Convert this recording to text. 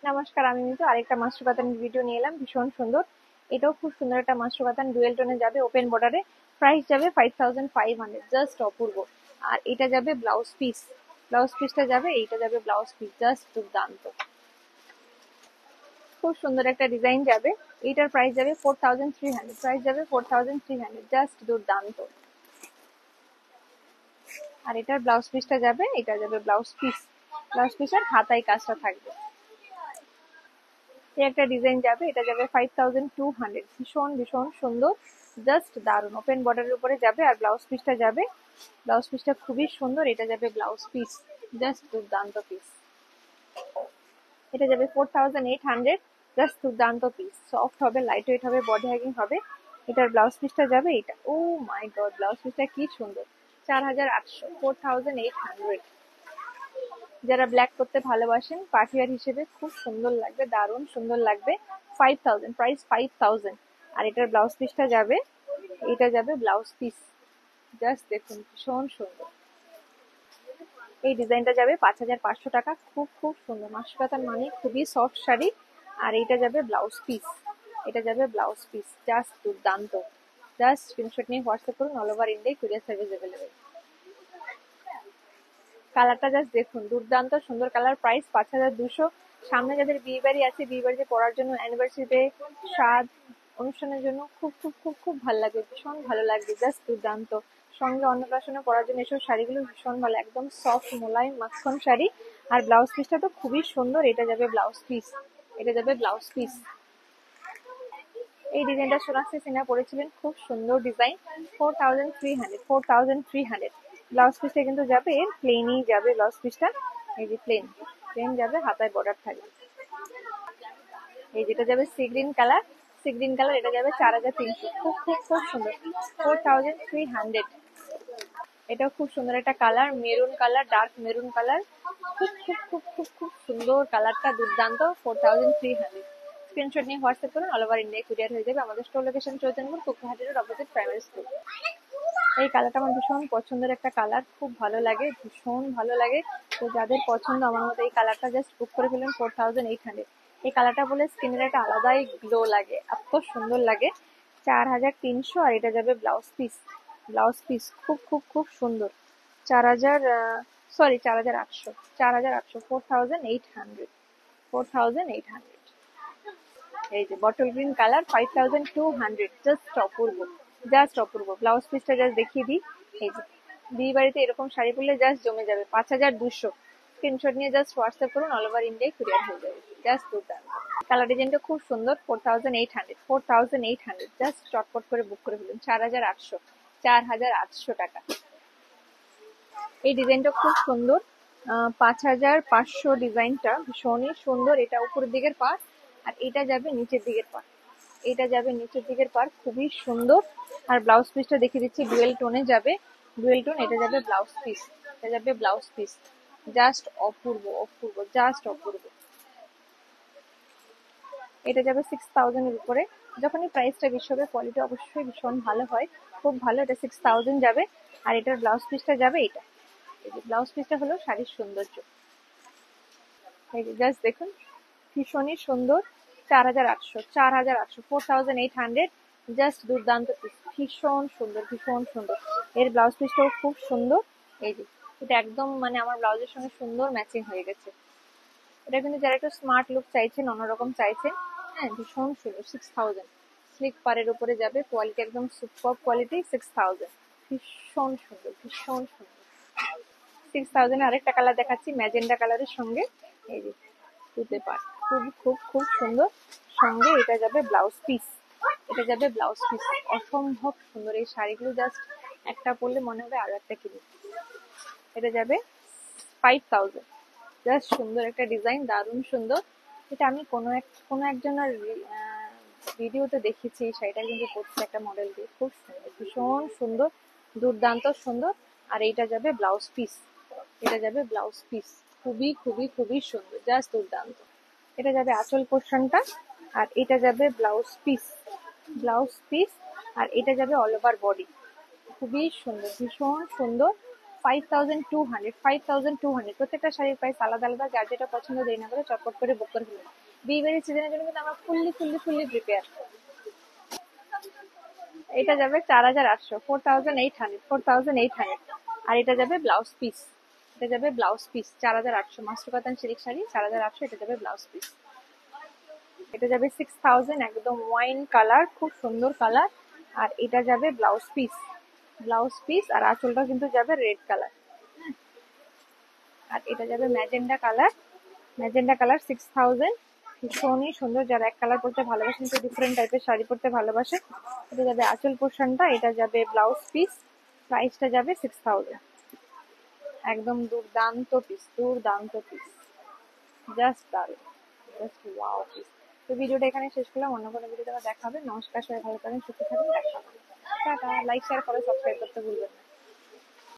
নমস্কার, আমি মিতু আরেকটা মাশরু কাতানের ভিডিও নিয়ে এলাম। ভীষণ সুন্দর, এটাও খুব সুন্দর একটা মাশরু কাতান, ডুয়েল টোনে যাবে, ওপেন বর্ডারে। প্রাইস যাবে 5500, জাস্ট অপূর্ব। আর এটা যাবে ব্লাউজ পিস, ব্লাউজ পিসটা যাবে, এইটা যাবে ব্লাউজ পিস, জাস্ট দুর্দান্ত। খুব সুন্দর একটা ডিজাইন যাবে। এইটার প্রাইস যাবে 4300, প্রাইস যাবে 4300, জাস্ট দুর্দান্ত। আর এটার ব্লাউজ পিসটা যাবে, এটা যাবে ব্লাউজ পিস, ব্লাউজ পিসের হাতায় কাজটা থাকবে। এই একটা ডিজাইন যাবে, এটা যাবে 5200, ভীষণ ভীষণ সুন্দর, জাস্ট দারুণ। ওপেন বর্ডারের উপরে যাবে আর ব্লাউজ পিসটা যাবে, ব্লাউজ পিসটা খুবই সুন্দর, এটা যাবে ব্লাউজ পিস, জাস্ট দুর্দান্ত পিস। এটা যাবে 4800, জাস্ট দুর্দান্ত পিস। সফট হবে, লাইট ওয়েট হবে, বডি হ্যাগিং হবে। এটার ব্লাউজ পিসটা যাবে এটা, ও মাই গড, ব্লাউজ পিসটা কি সুন্দর। 4800, 4800। যারা ব্ল্যাক করতে ভালোবাসেন পার্টিয়ার হিসেবে খুব সুন্দর লাগবে, দারুণ সুন্দর লাগবে। 5000, প্রাইস 5000। আর এটার ব্লাউজ পিসটা যাবে, এটা যাবে ব্লাউজ পিস, জাস্ট দেখুন ভীষণ সুন্দর। এই ডিজাইনটা যাবে 5500 টাকা, খুব খুব সুন্দর। মাশরু কাতান মানে খুবই সফট শাড়ি। আর এইটা যাবে ব্লাউজ পিস, এটা যাবে ব্লাউজ পিস, জাস্ট দুর্দান্ত। জাস্ট স্ক্রিনশট নিয়ে হোয়াটসঅ্যাপ করুন, all over India courier service available. কালারটা জাস্ট দেখুন, দুর্দান্ত সুন্দর কালার। প্রাইস 5200। সামনে যাদের বিয়ে বাড়ি আছে, বিয়ে বাড়িতে পড়ার জন্য, অ্যানিভার্সারিতে, স্বাদ অনুষ্ঠানের জন্য খুব খুব খুব খুব ভালো লাগবে, ভীষণ ভালো লাগবে, জাস্ট দুর্দান্ত। সঙ্গে অন্নপ্রাশনে পরার জন্য এসব শাড়িগুলো ভীষণ ভালো, একদম সফট মোলায়েম মাখন শাড়ি। আর ব্লাউজ পিসটা তো খুবই সুন্দর, এটা যাবে ব্লাউজ পিস, এটা যাবে ব্লাউজ পিস। এই ডিজাইনটা সোনাক্ষী সিনহা পরেছিলেন, খুব সুন্দর ডিজাইন। 4300, 4300। ব্লাউজ পিসটা কিন্তু যাবে প্লেনই যাবে, ব্লাউজ পিসটা এই যে প্লেন, প্লেন যাবে, হাতায় বর্ডার থাকবে। এই যেটা যাবে sea green colour, sea green colour, এটা যাবে 4300, খুব খুব খুব সুন্দর। 4300। এটাও খুব সুন্দর একটা colour, maroon colour, dark maroon colour, খুব খুব খুব খুব খুব সুন্দর কালারটা, দুর্দান্ত। 4300। স্ক্রিনশট নিয়ে হোয়াটসঅ্যাপ করুন, অল ওভার ইন্ডিয়া কুরিয়ার হয়ে যাবে। আমাদের স্টোর লোকেশন চৈতন্যপুর, কুকহাটের অপোজিট প্রাইমারি স্কুল। এই কালারটা আমার ভীষণ পছন্দের একটা কালার, খুব ভালো লাগে, ভীষণ ভালো লাগে। তো যাদের পছন্দ আমার মতো এই কালারটা, জাস্ট বুক করে ফেলুন। 4800। এই কালারটা বলে স্কিনের একটা আলাদাই গ্লো লাগে, এত সুন্দর লাগে। 4300। আর এটা যাবে ব্লাউজ পিস, ব্লাউজ পিস খুব খুব খুব সুন্দর। 4000, সরি 4800, 4800, 4800, 4800। এই যে বটল গ্রিন কালার, 5200, জাস্ট অপূর্ব, জাস্ট অপূর্ব। ব্লাউজ পিসটা জাস্ট দেখিয়ে দিই, এই যে বিয়ে বাড়িতে এরকম শাড়ি পরলে জাস্ট জমে যাবে। 5200। স্ক্রিনশট নিয়ে জাস্ট হোয়াটসঅ্যাপ করুন, অল ওভার ইন্ডিয়া কুরিয়ার হয়ে যাবে, জাস্ট দুর্দান্ত। কালার ডিজাইনটা খুব সুন্দর। 4800, 4800, জাস্ট চটপট করে বুক করে ফেলুন। 4800, 4800 টাকা। এই ডিজাইনটা খুব সুন্দর, 5500 ডিজাইনটা ভীষণই সুন্দর। এটা উপরের দিকের পার্ট, আর এটা যাবে নিচের দিকের পার্ট, এটা যাবে নিচের দিকের পার্ট, খুবই সুন্দর। আর ব্লাউজ পিসটা দেখিয়ে দিচ্ছি, ডুয়েল টোনে যাবে, ডুয়েল টোন, এটা যাবে ব্লাউজ পিস, এটা যাবে ব্লাউজ পিস, জাস্ট অপূর্ব অপূর্ব, জাস্ট অপূর্ব। এটা যাবে 6000 এর উপরে। যখনই প্রাইসটা বেশি হবে কোয়ালিটি অবশ্যই ভীষণ ভালো হয়, খুব ভালো। এটা 6000 যাবে। আর এটার ব্লাউজ পিসটা যাবে এটা, এই যে ব্লাউজ পিসটা হলো শাড়ির সৌন্দর্য। এই যে জাস্ট দেখুন, ভীষণই সুন্দর। 4800, 4800, 4800, জাস্ট দুর্দান্ত পিস, ভীষণ সুন্দর, ভীষণ সুন্দর। এর ব্লাউজ পিসটাও খুব সুন্দর। এই যে এটা একদম মানে আমার ব্লাউজের সঙ্গে সুন্দর ম্যাচিং হয়ে গেছে। এটা কিন্তু যারা একটু স্মার্ট লুক চাইছেন, অন্যরকম চাইছেন, হ্যাঁ ভীষণ সুন্দর। 6000, স্লিক পারের উপরে যাবে, কোয়ালিটি একদম সুপার কোয়ালিটি। 6000, ভীষণ সুন্দর, ভীষণ সুন্দর। 6000 আরেকটা কালার দেখাচ্ছি, ম্যাজেন্ডা কালারের সঙ্গে, এই যে তুতে পার, খুব খুব খুব সুন্দর। সঙ্গে এটা যাবে ব্লাউজ পিস, এটা যাবে ব্লাউজ পিস, অসম্ভব সুন্দর। এই শাড়িগুলো জাস্ট একটা পরলে মনে হবে আরো একটা কিনি। এটা যাবে 5000, জাস্ট সুন্দর একটা ডিজাইন, দারুণ সুন্দর। এটা আমি কোনো একজনের ভিডিওতে দেখেছি, এই শাড়িটা কিন্তু পরছে একটা মডেল দিয়ে, খুব সুন্দর, ভীষণ সুন্দর, দুর্দান্ত সুন্দর। আর এইটা যাবে ব্লাউজ পিস, এটা যাবে ব্লাউজ পিস, খুবই খুবই খুবই সুন্দর, জাস্ট দুর্দান্ত। এটা যাবে আঁচল পোর্শনটা, আর এটা যাবে ব্লাউজ পিস, ব্লাউজ পিস। আর এটা যাবে অল ওভার বডি, খুবই সুন্দর, ভীষণ সুন্দর। 5200, 5200 প্রত্যেকটা শাড়ির প্রাইস আলাদা আলাদা, যার যেটা পছন্দ দেরি না করে চটপট করে বুক করে ফেলুন। বিয়েবাড়ির সিজনের জন্য কিন্তু আমরা ফুললি প্রিপেয়ার। এটা যাবে 4800, 4800, 4800। আর এটা যাবে ব্লাউজ পিস, এটা যাবে blouse piece 4800, master cotton silk sari 4800, এটা যাবে ব্লাউজ পিস। এটা যাবে 6000, একদম ওয়াইন কালার, খুব সুন্দর কালার। আর এটা যাবে ব্লাউজ পিস, ব্লাউজ পিস। আর আঁচলটা কিন্তু যাবে রেড কালার। আর এটা যাবে ম্যাজেন্ডা কালার, ম্যাজেন্ডা কালার 6000, ভীষণই সুন্দর। যারা এক কালার পরতে ভালোবাসেন, তো ডিফারেন্ট টাইপের শাড়ি পরতে ভালোবাসে, এটা যাবে আঁচল পোর্শনটা, এটা যাবে ব্লাউজ পিস, প্রাইসটা যাবে 6000। একদম দুর্দান্ত পিস, দুর্দান্ত পিস, জাস্ট দারুণ, জাস্ট ওয়াও পিস। তো ভিডিওটা এখানে শেষ করলাম, অন্য কোনো ভিডিওতে দেখা হবে। নমস্কার, সবাই ভালো থাকেন, সুস্থ থাকেন, দেখা হবে। টাটা। লাইক শেয়ার করে সাবস্ক্রাইব করতে ভুলবেন না।